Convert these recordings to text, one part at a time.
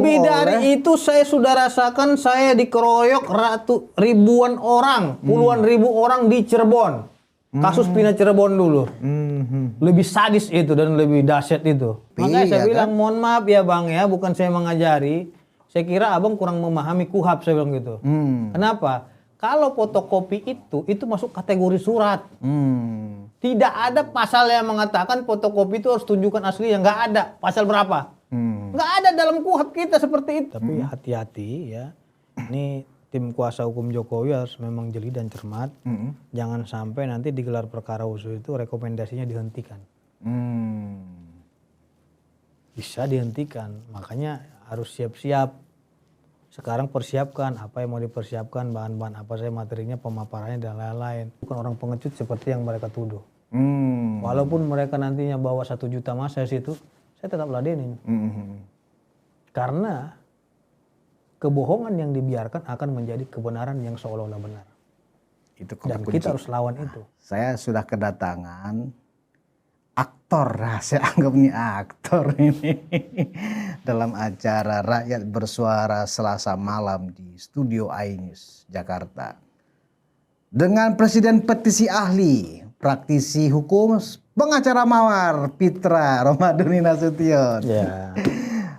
Lebih dari itu saya sudah rasakan, saya dikeroyok ribuan orang, puluhan ribu orang di Cirebon. Kasus Pina Cirebon dulu. Lebih sadis itu dan lebih dahsyat itu. Makanya saya bilang, mohon maaf ya Bang ya, bukan saya mengajari. Saya kira Abang kurang memahami KUHP, saya bilang gitu. Kenapa? Kalau fotokopi itu masuk kategori surat. Tidak ada pasal yang mengatakan fotokopi itu harus tunjukkan aslinya. Nggak ada. Pasal berapa? Nggak ada dalam KUHP kita seperti itu. Tapi hati-hati ya. Ini tim kuasa hukum Jokowi harus memang jeli dan cermat. Jangan sampai nanti digelar perkara khusus itu rekomendasinya dihentikan. Bisa dihentikan. Makanya harus siap-siap. Sekarang persiapkan apa yang mau dipersiapkan, bahan-bahan apa saja materinya, pemaparannya dan lain-lain. Bukan orang pengecut seperti yang mereka tuduh. Walaupun mereka nantinya bawa 1 juta massa situ, saya tetap ladenin. Karena kebohongan yang dibiarkan akan menjadi kebenaran yang seolah-olah benar. Itu dan kita harus lawan itu. Saya sudah kedatangan aktor, saya anggap ini aktor ini dalam acara Rakyat Bersuara Selasa malam di Studio iNews Jakarta. Dengan Presiden Petisi Ahli, praktisi hukum, pengacara mawar Pitra Romadhoni Nasution.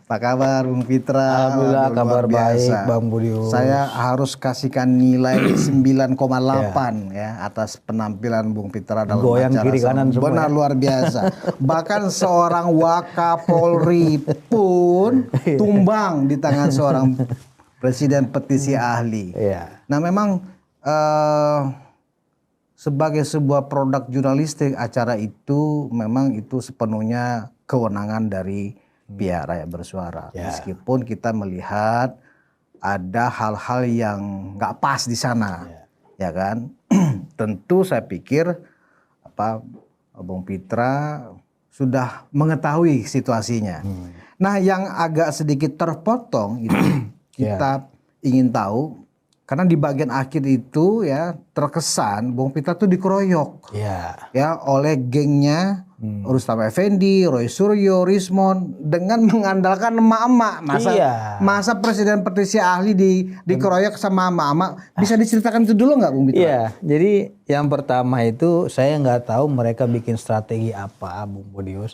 Apa kabar Bung Pitra? Alhamdulillah kabar baik Bang Budius. Saya harus kasihkan nilai 9,8 ya atas penampilan Bung Pitra dalam goyang acara kiri kanan semua. Benar luar biasa. Bahkan seorang Wakapolri pun tumbang di tangan seorang Presiden Petisi Ahli. Nah memang sebagai sebuah produk jurnalistik, acara itu memang itu sepenuhnya kewenangan dari pihak Rakyat Bersuara. Meskipun kita melihat ada hal-hal yang nggak pas di sana, ya kan? Tentu saya pikir Bung Pitra sudah mengetahui situasinya. Nah, yang agak sedikit terpotong itu kita ingin tahu. Karena di bagian akhir itu ya terkesan Bung Pitra tuh dikeroyok ya oleh gengnya Rustam Effendi, Roy Suryo, Rismon dengan mengandalkan emak-emak. Masa Presiden Petisi Ahli dikeroyok sama emak-emak. Bisa diceritakan itu dulu nggak Bung Pitra? Iya, jadi yang pertama itu saya nggak tahu mereka bikin strategi apa Bung Budius.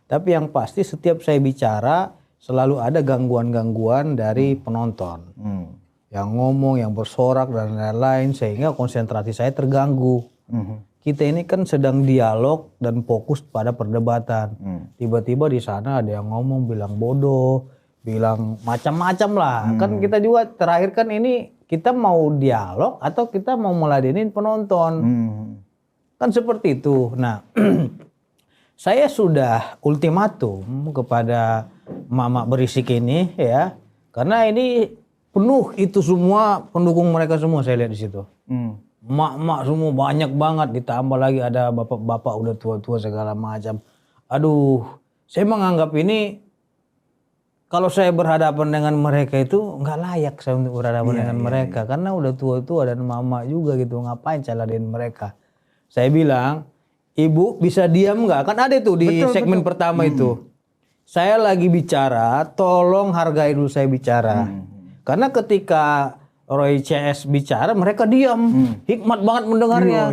Tapi yang pasti setiap saya bicara selalu ada gangguan-gangguan dari penonton. Yang ngomong, yang bersorak dan lain-lain sehingga konsentrasi saya terganggu. Kita ini kan sedang dialog dan fokus pada perdebatan. Tiba-tiba di sana ada yang ngomong bilang bodoh, bilang macam-macam lah. Kan kita juga terakhir kan ini kita mau dialog atau kita mau meladenin penonton. Kan seperti itu. Nah, saya sudah ultimatum kepada mama berisik ini ya. Karena ini penuh itu semua pendukung mereka semua saya lihat di situ. Mak-mak semua banyak banget, ditambah lagi ada bapak-bapak udah tua-tua segala macam. Aduh, saya menganggap ini kalau saya berhadapan dengan mereka itu nggak layak saya untuk berhadapan dengan mereka karena udah tua-tua dan mama juga gitu, ngapain calain mereka. Saya bilang, Ibu bisa diam nggak? Kan ada tuh di segmen pertama itu. Saya lagi bicara, tolong hargai dulu saya bicara. Karena ketika Roy CS bicara, mereka diam. Hikmat banget mendengarnya.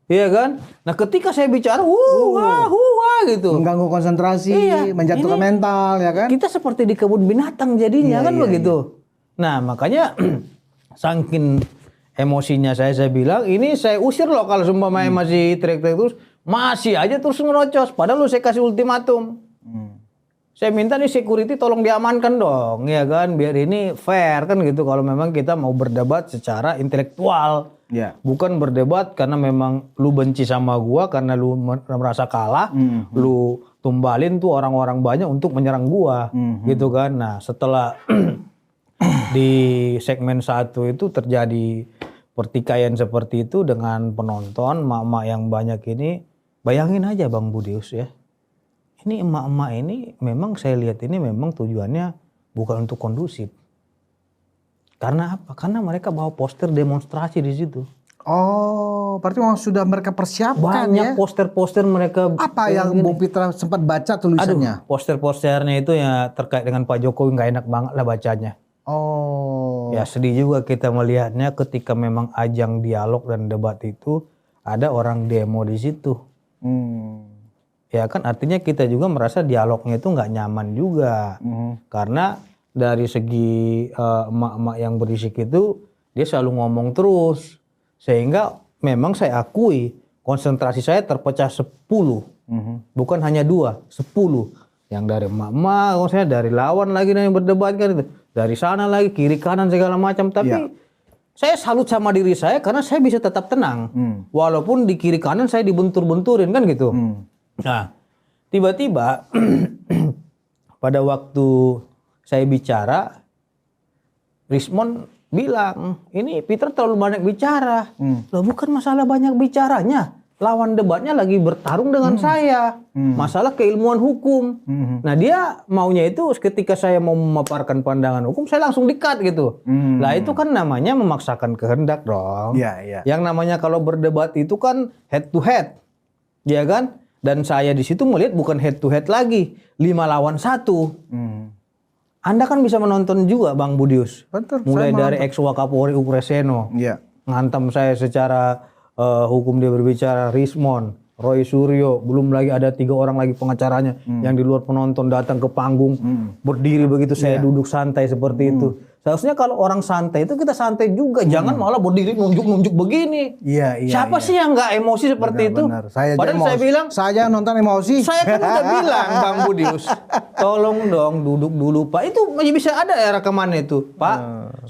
Iya kan? Nah ketika saya bicara, gitu. Mengganggu konsentrasi, menjatuhkan mental, ya kan? Kita seperti di kebun binatang jadinya kan begitu. Nah makanya saking emosinya saya bilang, ini saya usir loh kalau sumpah masih teriak-teriak terus. Masih aja terus ngerocos. Padahal lu saya kasih ultimatum. Saya minta nih security tolong diamankan dong, ya kan, biar ini fair kan gitu. Kalau memang kita mau berdebat secara intelektual, bukan berdebat karena memang lu benci sama gua karena lu merasa kalah, lu tumbalin tuh orang-orang banyak untuk menyerang gua, gitu kan. Nah setelah di segmen 1 itu terjadi pertikaian seperti itu dengan penonton, mak-mak yang banyak ini, bayangin aja Bang Budius ya. Ini emak-emak ini memang saya lihat ini memang tujuannya bukan untuk kondusif. Karena apa? Karena mereka bawa poster demonstrasi di situ. Oh, berarti memang sudah mereka persiapkan Banyak ya. poster-poster mereka. Apa yang Bung Pitra sempat baca tulisannya? Poster-posternya itu ya terkait dengan Pak Jokowi nggak enak banget lah bacanya. Oh. Ya sedih juga kita melihatnya ketika memang ajang dialog dan debat itu ada orang demo di situ. Ya kan artinya kita juga merasa dialognya itu nggak nyaman juga. Karena dari segi emak-emak yang berisik itu dia selalu ngomong terus. Sehingga memang saya akui konsentrasi saya terpecah 10. Bukan hanya 2, 10. Yang dari emak-emak, maksudnya dari lawan lagi yang berdebat kan itu. Dari sana lagi, kiri kanan segala macam. Tapi saya salut sama diri saya karena saya bisa tetap tenang. Walaupun di kiri kanan saya dibentur-benturin kan gitu. Nah, tiba-tiba pada waktu saya bicara, Rismon bilang, ini Peter terlalu banyak bicara. Loh bukan masalah banyak bicaranya. Lawan debatnya lagi bertarung dengan saya. Masalah keilmuan hukum. Nah dia maunya itu ketika saya mau memaparkan pandangan hukum, saya langsung di-cut gitu. Lah itu kan namanya memaksakan kehendak dong. Yang namanya kalau berdebat itu kan head to head. Ya kan? Dan saya di situ melihat bukan head to head lagi. 5 lawan 1. Anda kan bisa menonton juga Bang Budius. Betul, mulai dari ex-Wakapolri Ukreseno. Ngantam saya secara hukum dia berbicara, Rismon, Roy Suryo, belum lagi ada 3 orang lagi pengacaranya yang di luar penonton datang ke panggung berdiri begitu saya duduk santai seperti itu. Seharusnya kalau orang santai itu kita santai juga, jangan malah berdiri nunjuk-nunjuk begini. Siapa sih yang nggak emosi seperti itu? Padahal saya bilang, saya nonton emosi. saya kan udah bilang Bang Budius, tolong dong duduk dulu Pak. Itu masih bisa ada ya rekamannya itu, Pak.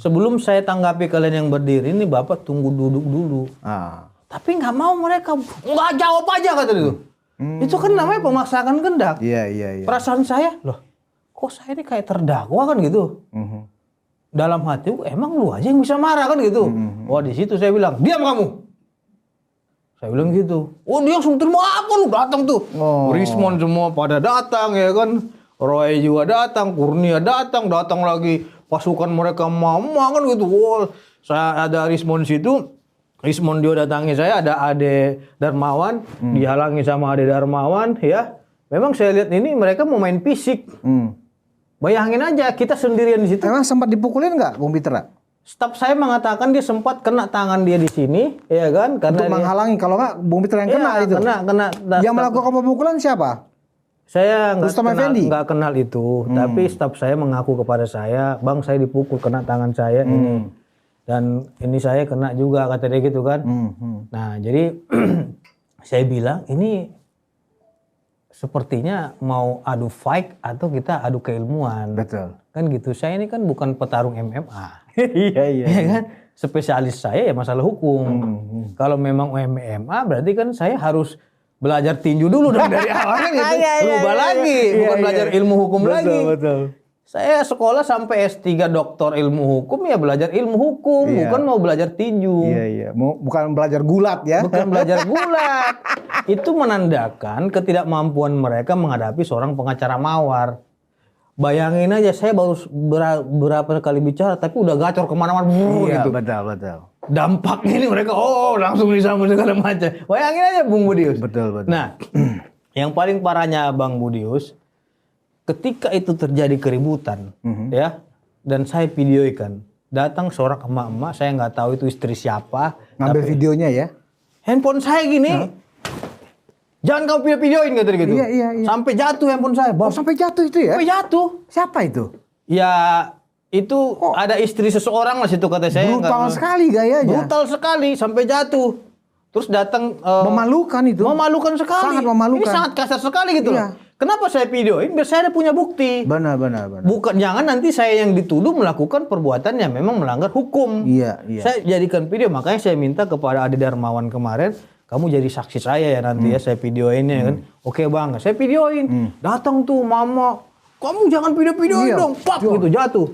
Sebelum saya tanggapi kalian yang berdiri ini, Bapak tunggu duduk dulu. Tapi nggak mau mereka, nggak jawab aja kata itu. Itu kan namanya pemaksakan kehendak. Perasaan saya, loh, kok saya ini kayak terdakwa kan gitu. Dalam hati, emang lu aja yang bisa marah kan gitu. Wah di situ saya bilang, diam kamu. Saya bilang gitu. Oh dia langsung terima apa lu datang tuh. Rismon semua pada datang ya kan. Roy juga datang, Kurnia datang lagi pasukan mereka mama kan gitu. Wah saya ada Rismon situ. Rismon dia datangi saya, ada Ade Darmawan, dihalangi sama Ade Darmawan ya. Memang saya lihat ini mereka mau main fisik. Bayangin aja kita sendirian di situ. Emang sempat dipukulin nggak, Bung Pitra? Staf saya mengatakan dia sempat kena tangan dia di sini, ya kan? Karena untuk menghalangi, kalau nggak Bung Pitra yang kena itu. Kena. Yang melakukan pemukulan siapa? Saya nggak Rustam kenal itu, tapi staf saya mengaku kepada saya, Bang saya dipukul kena tangan saya ini, dan ini saya kena juga kata dia gitu kan. Nah jadi saya bilang ini sepertinya mau adu fight atau kita adu keilmuan. Betul. Kan gitu. Saya ini kan bukan petarung MMA. Iya kan? Spesialis saya ya masalah hukum. Kalau memang MMA berarti kan saya harus belajar tinju dulu dong dari awal kan gitu. Berubah lagi, bukan belajar ilmu hukum lagi. Betul. Saya sekolah sampai S3 doktor ilmu hukum ya belajar ilmu hukum, bukan mau belajar tinju. Bukan belajar gulat ya. Bukan belajar gulat. Itu menandakan ketidakmampuan mereka menghadapi seorang pengacara mawar. Bayangin aja saya baru berapa kali bicara tapi udah gacor kemana-mana gitu. Betul. Dampaknya ini mereka langsung disambut segala macam. Bayangin aja Bung Budius. Betul. Nah, yang paling parahnya Bang Budius, ketika itu terjadi keributan, ya, dan saya videoikan, datang seorang emak-emak, saya nggak tahu itu istri siapa, ngambil videonya ya. Handphone saya gini, jangan kamu videoin kata gitu. Iya. Sampai jatuh handphone saya, Bang. Sampai jatuh itu ya? Sampai jatuh. Siapa itu? Ya itu ada istri seseorang lah situ kata saya. Brutal sekali gayanya. Brutal sekali sampai jatuh. Terus datang memalukan itu. Memalukan sekali. Sangat memalukan. Ini sangat kasar sekali gitu loh. Kenapa saya videoin? Biar saya ada punya bukti. Benar. Bukan jangan nanti saya yang dituduh melakukan perbuatan yang memang melanggar hukum. Iya. Saya jadikan video, makanya saya minta kepada Ade Darmawan kemarin, kamu jadi saksi saya ya nanti ya saya videoin ya kan. Oke Bang, saya videoin. Datang tuh mama, kamu jangan video-videoin dong. Pak gitu jatuh.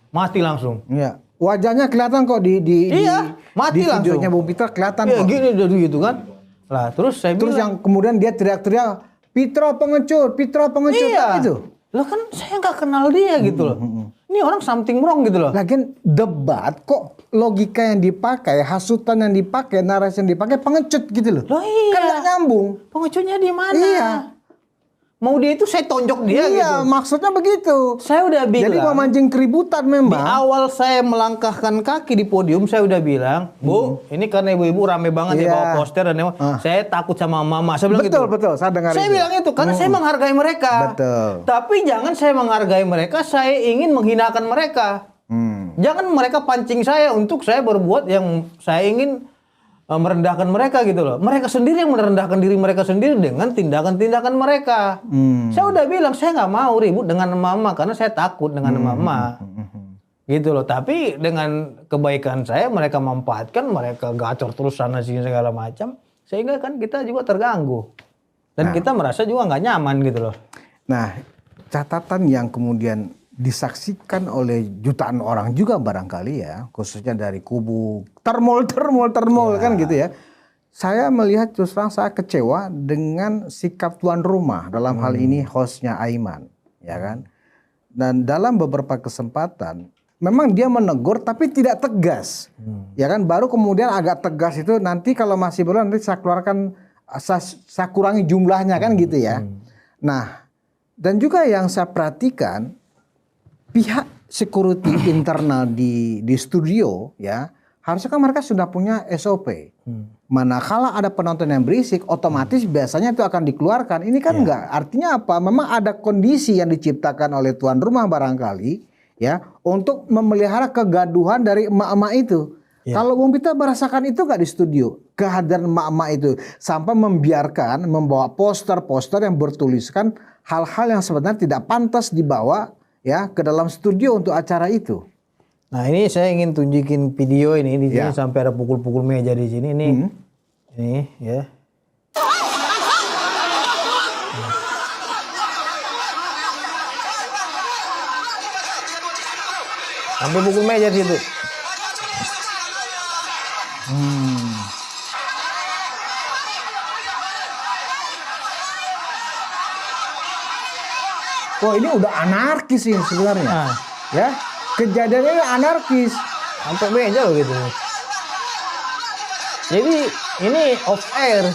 Mati langsung. Iya. Wajahnya kelihatan kok di mati langsung. Videonya Bung Pitra kelihatan kok. Gini jadi gitu kan. Lah terus saya bilang, yang kemudian dia teriak-teriak Pitra pengecut kan itu. Loh kan saya nggak kenal dia gitu loh. ini orang something wrong gitu loh. Lagian debat kok logika yang dipakai, hasutan yang dipakai, narasi yang dipakai pengecut gitu loh. Loh iya. Kan nggak nyambung. Pengecutnya di mana? Iya. Mau dia itu saya tonjok dia gitu. Iya, maksudnya begitu. Saya udah bilang. Jadi memancing keributan Di memang. awal saya melangkahkan kaki di podium, saya udah bilang, Bu, ini karena ibu-ibu rame banget ya Iya. bawa poster dan saya takut sama mama. Saya bilang Betul, gitu. betul. Saya dengar Saya itu. bilang itu karena saya menghargai mereka. Betul. Tapi jangan saya menghargai mereka, saya ingin menghinakan mereka. Jangan mereka pancing saya untuk saya berbuat yang saya ingin merendahkan mereka gitu loh. Mereka sendiri yang merendahkan diri mereka sendiri dengan tindakan-tindakan mereka. Saya udah bilang saya nggak mau ribut dengan mama karena saya takut dengan mama. Gitu loh. Tapi dengan kebaikan saya mereka manfaatkan, mereka gacor terus sana sini segala macam, sehingga kan kita juga terganggu. Dan kita merasa juga nggak nyaman gitu loh. Nah, catatan yang kemudian disaksikan oleh jutaan orang juga barangkali ya, khususnya dari kubu termol kan gitu ya. Saya melihat terus terang saya kecewa dengan sikap tuan rumah dalam hal ini hostnya Aiman, ya kan. Dan dalam beberapa kesempatan memang dia menegur tapi tidak tegas, ya kan. Baru kemudian agak tegas itu nanti kalau masih belum nanti saya keluarkan, saya kurangi jumlahnya kan gitu ya. Nah, dan juga yang saya perhatikan pihak security internal di studio ya, harusnya kan mereka sudah punya SOP. Manakala ada penonton yang berisik, otomatis biasanya itu akan dikeluarkan. Ini kan enggak, artinya apa? Memang ada kondisi yang diciptakan oleh tuan rumah barangkali ya untuk memelihara kegaduhan dari emak-emak itu. Kalau Bung Pita merasakan itu nggak di studio, kehadiran emak-emak itu sampai membiarkan membawa poster-poster yang bertuliskan hal-hal yang sebenarnya tidak pantas dibawa ya ke dalam studio untuk acara itu. Nah ini saya ingin tunjukin video ini di sini sampai ada pukul-pukul meja di sini ini ya. Sampai pukul meja di situ. Wah, ini udah anarkis ini sebenarnya. Nah. Ya, kejadiannya anarkis. Sampai meja loh gitu. Jadi ini off air.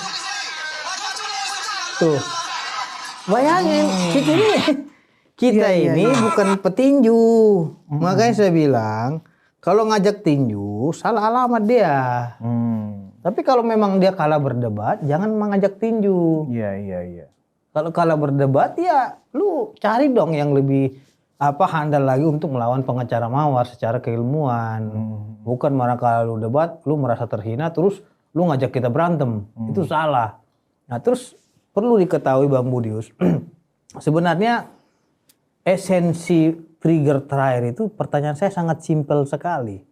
Tuh. Bayangin kita ini bukan petinju. Makanya saya bilang kalau ngajak tinju salah alamat dia. Tapi kalau memang dia kalah berdebat jangan mengajak tinju. Iya. Kalau kalah berdebat ya lu cari dong yang lebih handal lagi untuk melawan pengacara mawar secara keilmuan. Bukan malah kalau lu debat lu merasa terhina terus lu ngajak kita berantem. Itu salah. Nah, terus perlu diketahui Bang Budius, sebenarnya esensi trigger terakhir itu pertanyaan saya sangat simpel sekali.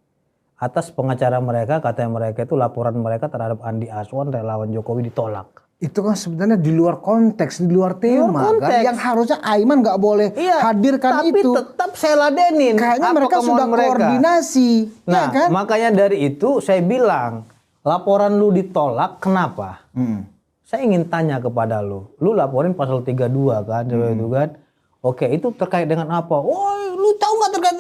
Atas pengacara mereka, katanya mereka itu laporan mereka terhadap Andi Aswan relawan Jokowi ditolak. Itu kan sebenarnya di luar konteks, di luar tema kan, yang harusnya Aiman nggak boleh hadirkan tapi itu. Tapi tetap saya ladenin. Kayaknya mereka sudah koordinasi. Nah, ya kan? makanya dari itu saya bilang, laporan lu ditolak, kenapa? Saya ingin tanya kepada lu laporin pasal 32 kan, itu kan? Oke, itu terkait dengan apa? Oh, lu tahu nggak terkait?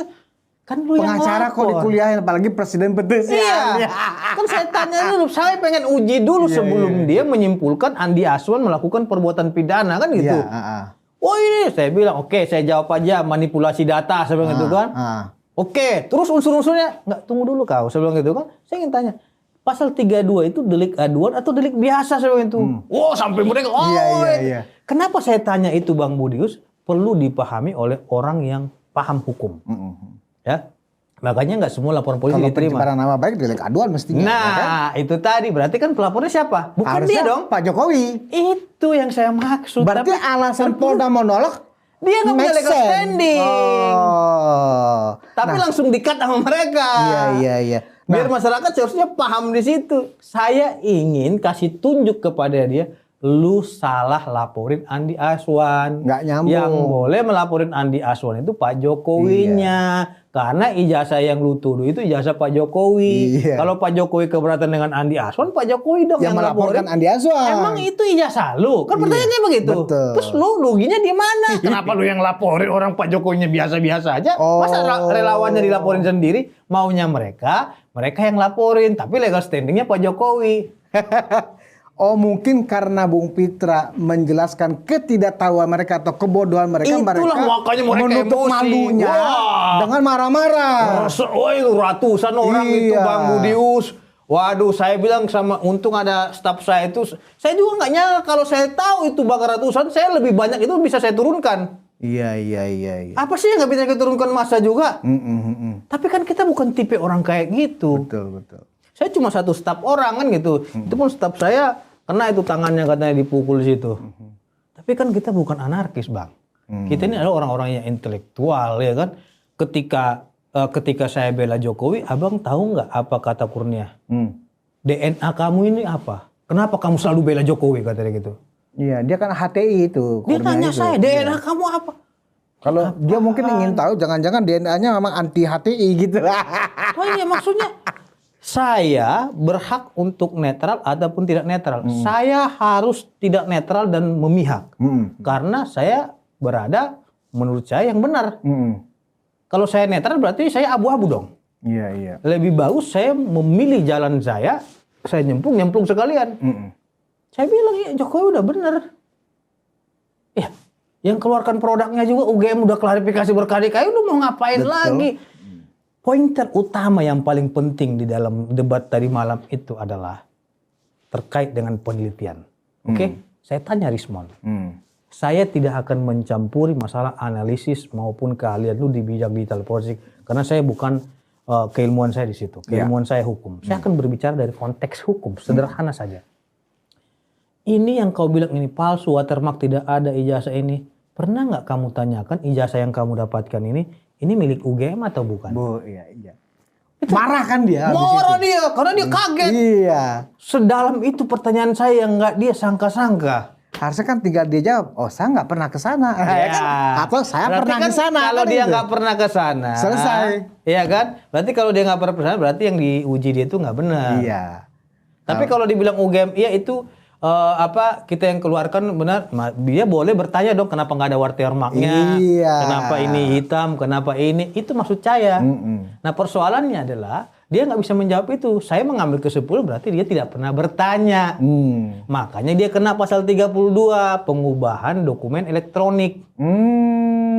Kan lu pengacara yang kok dikuliahin, apalagi presiden petisi. Iya. Kan saya tanya dulu, saya pengen uji dulu sebelum dia menyimpulkan Andi Aswan melakukan perbuatan pidana kan gitu. Oh ini saya bilang oke, saya jawab aja manipulasi data saya bilang gitu kan. Oke, terus unsur-unsurnya nggak, tunggu dulu kau saya bilang gitu kan. Saya ingin tanya, pasal 32 itu delik aduan atau delik biasa saya bilang itu. Oh sampai mereka Iya. Kenapa saya tanya itu Bang Budius? Perlu dipahami oleh orang yang paham hukum. Ya, makanya nggak semua laporan polisi kalau diterima. Pencemaran nama baik delik aduan mestinya. Nah, ya kan? itu tadi berarti kan pelapornya siapa? Bukan harusnya dia dong. Pak Jokowi. Itu yang saya maksud. Berarti tapi alasan Polda menolak dia nggak punya legal standing. Tapi langsung di-cut sama mereka. Iya. Biar masyarakat seharusnya paham di situ. Saya ingin kasih tunjuk kepada dia, lu salah laporin Andi Aswan. Nggak nyambung. Yang boleh melaporin Andi Aswan itu Pak Jokowinya. Karena ijazah yang lu tuduh itu ijazah Pak Jokowi. Iya. Kalau Pak Jokowi keberatan dengan Andi Aswan, Pak Jokowi dong Yang yang melaporkan laporin. Andi Aswan. Emang itu ijazah lu? Kan pertanyaannya begitu. Betul. Terus lu ruginya di mana? Kenapa lu yang laporin orang Pak Jokowinya biasa-biasa aja? Masa relawannya dilaporin sendiri? Maunya mereka yang laporin, tapi legal standingnya Pak Jokowi. Oh mungkin karena Bung Pitra menjelaskan ketidaktahuan mereka atau kebodohan mereka, Itulah makanya mereka menutup emosi. malunya dengan marah-marah. Ratusan orang itu Iya. Bang Budius. Waduh, saya bilang sama, untung ada staf saya itu, saya juga nggak nyangka kalau saya tahu itu bakal ratusan, saya lebih banyak itu bisa saya turunkan. Iya. Apa sih yang nggak bisa kita turunkan masa juga? Tapi kan kita bukan tipe orang kayak gitu. Betul. Saya cuma satu staf orang kan gitu. Itu pun staf saya kena itu tangannya katanya dipukul di situ. Tapi kan kita bukan anarkis, Bang. Kita ini adalah orang-orang yang intelektual ya kan. Ketika saya bela Jokowi, Abang tahu nggak apa kata Kurnia? DNA kamu ini apa? Kenapa kamu selalu bela Jokowi katanya gitu? Iya, dia kan HTI itu. Dia Kurnia tanya itu. saya, DNA kamu apa? Kalau dia mungkin ingin tahu, jangan-jangan DNA-nya memang anti HTI gitu. Oh iya, maksudnya saya berhak untuk netral ataupun tidak netral. Saya harus tidak netral dan memihak. Karena saya berada menurut saya yang benar. Kalau saya netral berarti saya abu-abu dong. Iya. Lebih bagus saya memilih jalan saya nyemplung sekalian. Saya bilang ya Jokowi udah benar. Ya, yang keluarkan produknya juga UGM udah klarifikasi berkali-kali, lu mau ngapain lagi? Pointer utama yang paling penting di dalam debat tadi malam itu adalah terkait dengan penelitian. Oke? Saya tanya Rismon. Saya tidak akan mencampuri masalah analisis maupun keahlian lu di bidang digital forensik karena saya bukan keilmuan saya di situ. Keilmuan saya hukum. Saya akan berbicara dari konteks hukum, sederhana saja. Ini yang kau bilang ini palsu, watermark tidak ada ijazah ini. Pernah nggak kamu tanyakan ijazah yang kamu dapatkan ini milik UGM atau bukan? Iya. Marah kan dia? Marah dia, karena dia kaget. Iya. Sedalam itu pertanyaan saya yang nggak dia sangka-sangka. Harusnya kan tinggal dia jawab, oh saya nggak pernah ke sana, ya kan? Atau saya Berarti pernah kan ke sana. Kalau kan dia itu? nggak pernah ke sana, Selesai. Iya kan? Berarti kalau dia nggak pernah ke sana, berarti yang diuji dia itu nggak benar. Iya. Tapi kalau dibilang UGM, iya itu kita yang keluarkan benar, dia boleh bertanya dong kenapa nggak ada watermarknya, Iya. kenapa ini hitam, kenapa ini, itu maksud saya. Nah persoalannya adalah dia nggak bisa menjawab itu. Saya mengambil kesimpulan berarti dia tidak pernah bertanya. Makanya dia kena pasal 32 pengubahan dokumen elektronik.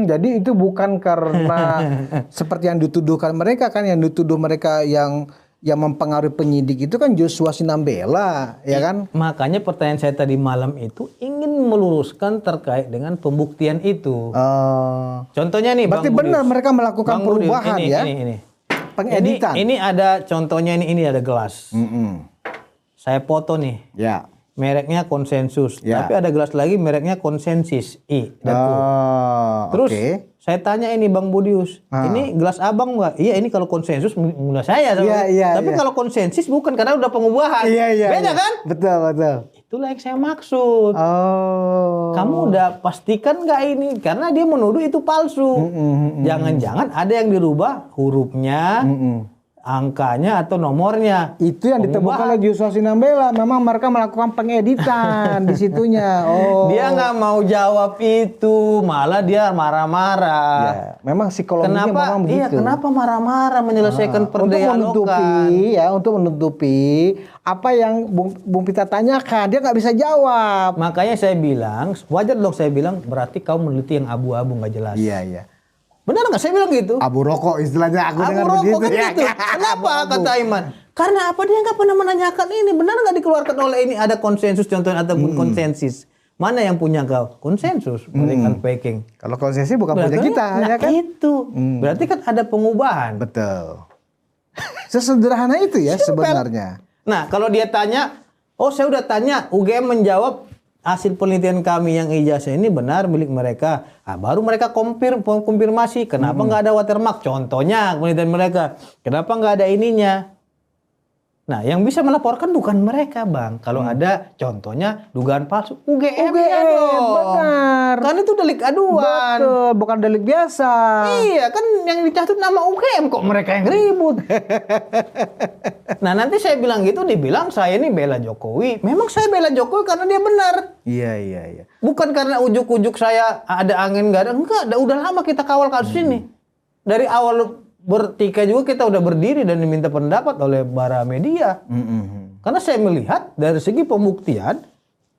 Jadi itu bukan karena seperti yang dituduhkan mereka kan, yang dituduh mereka yang mempengaruhi penyidik itu kan Joshua Sinambela, ya kan? Makanya pertanyaan saya tadi malam itu ingin meluruskan terkait dengan pembuktian itu. Contohnya nih, berarti Bang benar Budius. mereka melakukan Bang Budius, perubahan ya? Ini. Pengeditan. Ini ada contohnya ini ada gelas. Saya foto nih. Ya. Mereknya Konsensus, Ya. tapi ada gelas lagi mereknya Konsensis I dan U. Terus oke. saya tanya ini Bang Budius, ini gelas abang nggak? Iya ini kalau Konsensus mulai saya. Iya, tapi iya. kalau Konsensis bukan karena udah pengubahan. Iya. Beda kan? Betul. Itulah yang saya maksud. Kamu udah pastikan nggak ini? Karena dia menuduh itu palsu. Jangan-jangan ada yang dirubah hurufnya, angkanya atau nomornya. Itu yang ditemukan oleh Joshua Sinambela. Memang mereka melakukan pengeditan di situnya. Dia nggak mau jawab itu, malah dia marah-marah. Ya, memang psikologinya memang begitu. Iya, kenapa marah-marah menyelesaikan perdialogan? Untuk menutupi apa yang Bung Pita tanyakan, dia nggak bisa jawab. Makanya saya bilang, wajar dong saya bilang, berarti kau meneliti yang abu-abu nggak jelas. Iya. Benar nggak saya bilang gitu? Abu rokok istilahnya aku dengar Abu begitu. rokok kan gitu. Kenapa kata Aiman? Karena apa dia nggak pernah menanyakan ini? Benar nggak dikeluarkan oleh ini ada konsensus contohnya ataupun konsensus? Mana yang punya kau? Konsensus berikan packing. Kalau konsesi bukan punya kita, ya kan? Itu berarti kan ada pengubahan. Betul. Sesederhana itu ya sebenarnya. Nah kalau dia tanya, oh saya udah tanya, UGM menjawab hasil penelitian kami yang ijazah ini benar milik mereka. Baru mereka konfirmasi kenapa nggak ada watermark. Contohnya penelitian mereka, kenapa nggak ada ininya? Nah, yang bisa melaporkan bukan mereka, Bang. Kalau ada contohnya dugaan palsu, UGM ya dong. Benar. Kan itu delik aduan. Betul, bukan delik biasa. Iya, kan yang dicatut nama UGM kok mereka yang ribut. Nah, nanti saya bilang gitu, dibilang saya ini bela Jokowi. Memang saya bela Jokowi karena dia benar. Iya. Bukan karena ujuk-ujuk saya ada angin nggak ada. Enggak, udah lama kita kawal kasus ini. Dari awal bertikai juga kita udah berdiri dan diminta pendapat oleh para media. Karena saya melihat dari segi pembuktian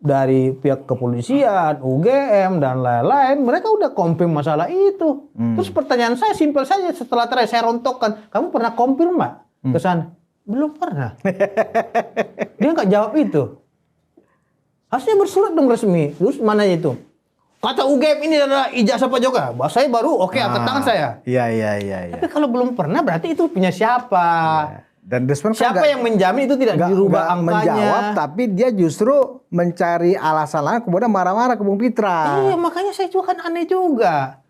dari pihak kepolisian, UGM dan lain-lain, mereka udah confirm masalah itu. Terus pertanyaan saya simpel saja setelah terakhir saya rontokkan, kamu pernah confirm nggak ke sana? Belum pernah. Dia nggak jawab itu. Harusnya bersurat dong resmi. Terus mana itu? Kata UGM ini adalah ijazah Pak Jokowi. Saya baru angkat tangan saya. Iya. Tapi kalau belum pernah berarti itu punya siapa? Dan Desmond Siapa yang menjamin itu tidak dirubah angkanya? menjawab, tapi dia justru mencari alasan lain kemudian marah-marah ke Bung Pitra. Iya, makanya saya juga kan aneh juga.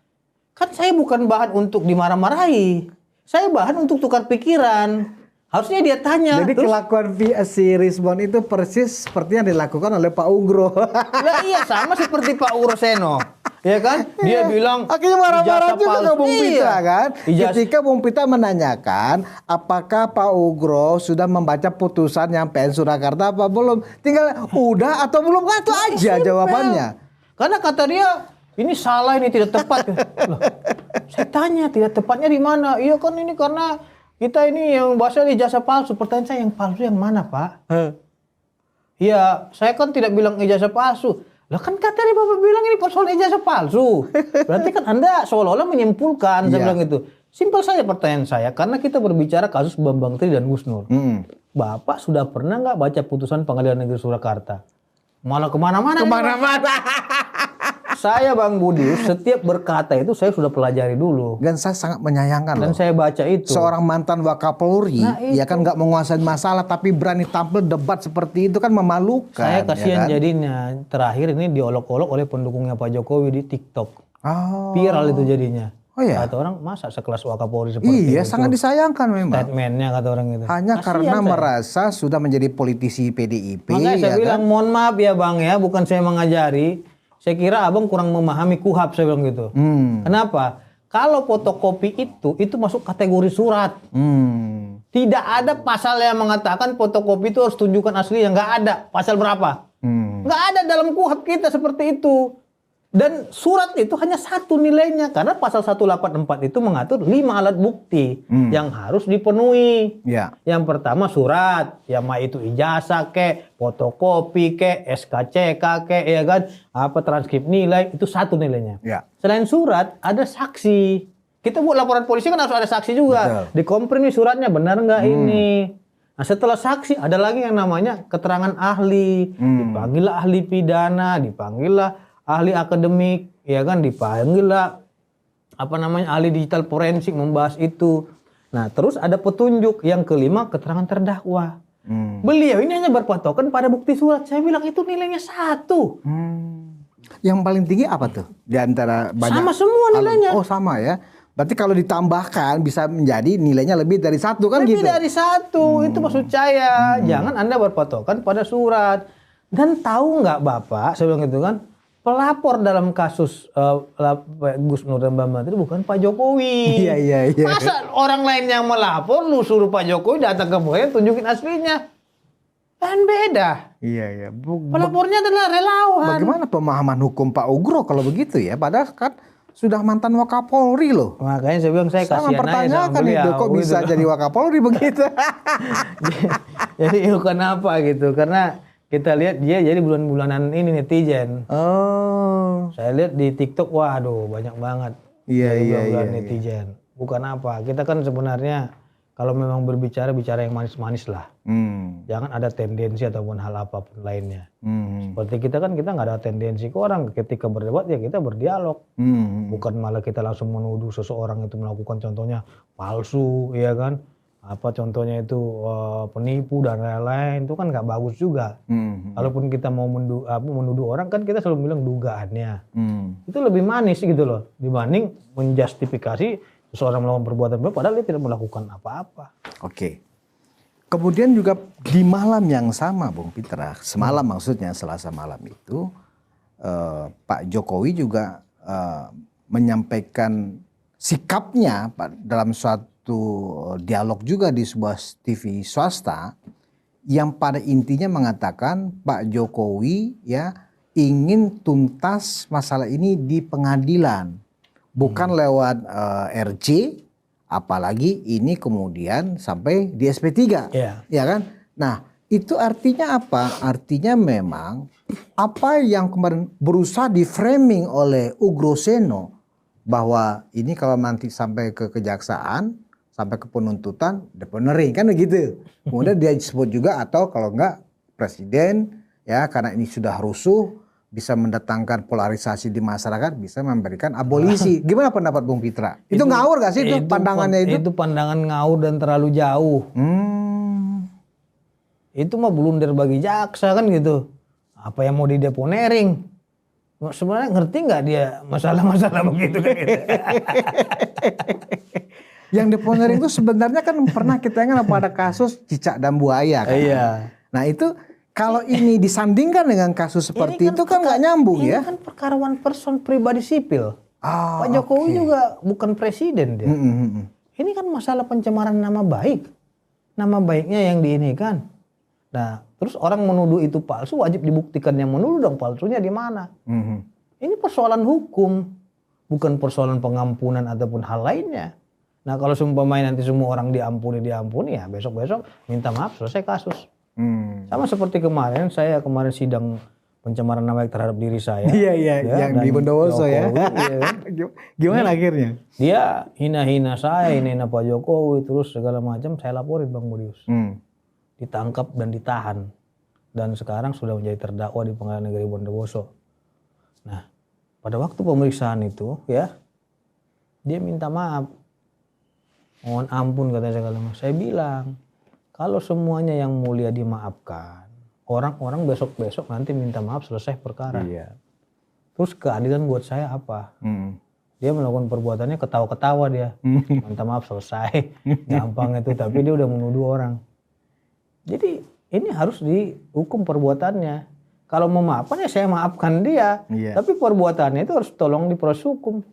Kan saya bukan bahan untuk dimarah-marahi. Saya bahan untuk tukar pikiran. Harusnya dia tanya. Jadi kelakuan si Rizwan itu persis seperti yang dilakukan oleh Pak Ugro. Lah iya, sama seperti Pak Ugro Seno. Ya kan? Dia bilang akhirnya marah-marah juga ke Bung Pitra kan. Ketika Bung Pitra menanyakan apakah Pak Ugro sudah membaca putusan yang PN Surakarta apa belum. Tinggal udah atau belum, itu aja jawabannya. Karena kata dia ini salah, ini tidak tepat. Loh, saya tanya tidak tepatnya di mana? Iya kan ini karena kita ini yang bahasa ijazah palsu. Pertanyaan saya yang palsu yang mana, Pak? Iya, saya kan tidak bilang ijazah palsu. Lah kan katanya Bapak bilang ini persoalan ijazah palsu. Berarti kan Anda seolah-olah menyimpulkan. Saya bilang itu. Simpel saja pertanyaan saya. Karena kita berbicara kasus Bambang Tri dan Gus Nur. Bapak sudah pernah nggak baca putusan Pengadilan Negeri Surakarta? Malah kemana-mana. Saya Bang Budi, setiap berkata itu saya sudah pelajari dulu. Dan saya sangat menyayangkan Dan saya baca itu. Seorang mantan Wakapolri, ya kan nggak menguasai masalah tapi berani tampil debat seperti itu kan memalukan. Saya kasihan ya kan? Jadinya. Terakhir ini diolok-olok oleh pendukungnya Pak Jokowi di TikTok. Viral itu jadinya. Oh iya. Kata orang masa sekelas Wakapolri seperti itu. Iya, sangat disayangkan memang. Statementnya kata orang itu. Hanya karena merasa sudah menjadi politisi PDIP. Makanya saya bilang mohon maaf ya Bang ya, bukan saya mengajari. Saya kira abang kurang memahami KUHAP, saya bilang gitu. Kenapa? Kalau fotokopi itu masuk kategori surat. Tidak ada pasal yang mengatakan fotokopi itu harus tunjukkan aslinya. Nggak ada. Pasal berapa? Nggak ada dalam KUHAP kita seperti itu. Dan surat itu hanya satu nilainya. Karena pasal 184 itu mengatur 5 alat bukti yang harus dipenuhi. Yang pertama surat. Yang mah itu ijazah ke, fotokopi ke, SKCK ke, ya kan. Apa transkrip nilai, itu satu nilainya. Selain surat, ada saksi. Kita buat laporan polisi kan harus ada saksi juga. Dikomprim nih suratnya, benar nggak ini. Nah setelah saksi, ada lagi yang namanya keterangan ahli. Dipanggillah ahli pidana, dipanggillah ahli akademik, ya kan, dipanggil lah ahli digital forensik membahas itu. Nah, terus ada petunjuk yang kelima, keterangan terdakwa. Beliau ini hanya berpatokan pada bukti surat. Saya bilang itu nilainya 1. Yang paling tinggi apa tuh? Di antara banyak. Sama semua nilainya. Oh, sama ya. Berarti kalau ditambahkan bisa menjadi nilainya lebih dari 1 kan gitu? Lebih dari 1, itu maksud saya. Jangan Anda berpatokan pada surat. Dan tahu nggak Bapak, saya bilang gitu kan, pelapor dalam kasus Gus Nur dan Bambang itu bukan Pak Jokowi. Iya. Masa orang lain yang melapor, lu suruh Pak Jokowi datang ke Boyan tunjukin aslinya? Kan beda. Iya. Pelapornya adalah relawan. Bagaimana pemahaman hukum Pak Ugro kalau begitu ya? Padahal kan sudah mantan Wakapolri loh. Makanya saya bilang saya kasihan aja sama beliau. Itu kok bisa jadi Wakapolri begitu? Jadi kenapa gitu? Karena kita lihat dia jadi bulan-bulanan ini netizen. Saya lihat di TikTok, waduh banyak banget. Iya. Netizen. Bukan apa, kita kan sebenarnya kalau memang bicara yang manis-manis lah. Jangan ada tendensi ataupun hal apapun lainnya. Seperti kita nggak ada tendensi ke orang. Ketika berdebat ya kita berdialog. Bukan malah kita langsung menuduh seseorang itu melakukan contohnya palsu, ya kan. Apa contohnya itu penipu dan lain-lain, itu kan nggak bagus juga. Kalaupun kita mau menuduh orang kan kita selalu bilang dugaannya. Itu lebih manis gitu loh dibanding menjustifikasi seseorang melakukan perbuatan padahal dia tidak melakukan apa-apa. Oke. Kemudian juga di malam yang sama, Bung Pitra, semalam maksudnya Selasa malam itu, Pak Jokowi juga menyampaikan sikapnya dalam suatu dialog juga di sebuah TV swasta yang pada intinya mengatakan Pak Jokowi ya ingin tuntas masalah ini di pengadilan, bukan lewat RJ, apalagi ini kemudian sampai di SP3, ya kan? Nah, itu artinya apa? Artinya memang apa yang kemarin berusaha di framing oleh Ugroseno bahwa ini kalau nanti sampai ke kejaksaan, sampai ke penuntutan, deponering kan begitu. Kemudian dia disebut juga atau kalau enggak presiden ya karena ini sudah rusuh bisa mendatangkan polarisasi di masyarakat, bisa memberikan abolisi. Gimana pendapat Bung Pitra? Itu ngawur gak sih itu pandangannya itu? Itu pandangan ngawur dan terlalu jauh. Itu mah blunder bagi jaksa kan gitu. Apa yang mau dideponering? Sebenarnya ngerti nggak dia masalah-masalah begitu kan gitu. Yang deponering itu sebenarnya kan pernah kita ingat pada kasus cicak dan buaya kan. Iya. Nah itu kalau ini disandingkan dengan kasus seperti itu kan nggak nyambung ya. Ini kan perkara one person pribadi sipil. Pak Jokowi juga bukan presiden dia. Ini kan masalah pencemaran nama baik. Nama baiknya yang diinikan. Nah, terus orang menuduh itu palsu, wajib dibuktikan yang menuduh dong palsunya di mana. Ini persoalan hukum, bukan persoalan pengampunan ataupun hal lainnya. Nah, kalau seumpamanya nanti semua orang diampuni ya besok-besok minta maaf selesai kasus. Sama seperti kemarin, saya sidang pencemaran nama baik terhadap diri saya. Iya, yang di Bondowoso ya. Gimana akhirnya? Dia hina-hina saya, hina Pak Jokowi, terus segala macam saya laporin Bang Budius. Ditangkap dan ditahan. Dan sekarang sudah menjadi terdakwa di Pengadilan Negeri Bondowoso. Nah, pada waktu pemeriksaan itu ya, dia minta maaf. Mohon ampun kata segala macam. Saya bilang, kalau semuanya yang mulia dimaafkan, orang-orang besok-besok nanti minta maaf selesai perkara. Iya. Terus keadilan buat saya apa? Dia melakukan perbuatannya ketawa-ketawa dia. Minta maaf selesai. Gampang itu, tapi dia udah menuduh orang. Jadi ini harus dihukum perbuatannya. Kalau memaafkan ya saya maafkan dia. Tapi perbuatannya itu harus tolong diproses hukum.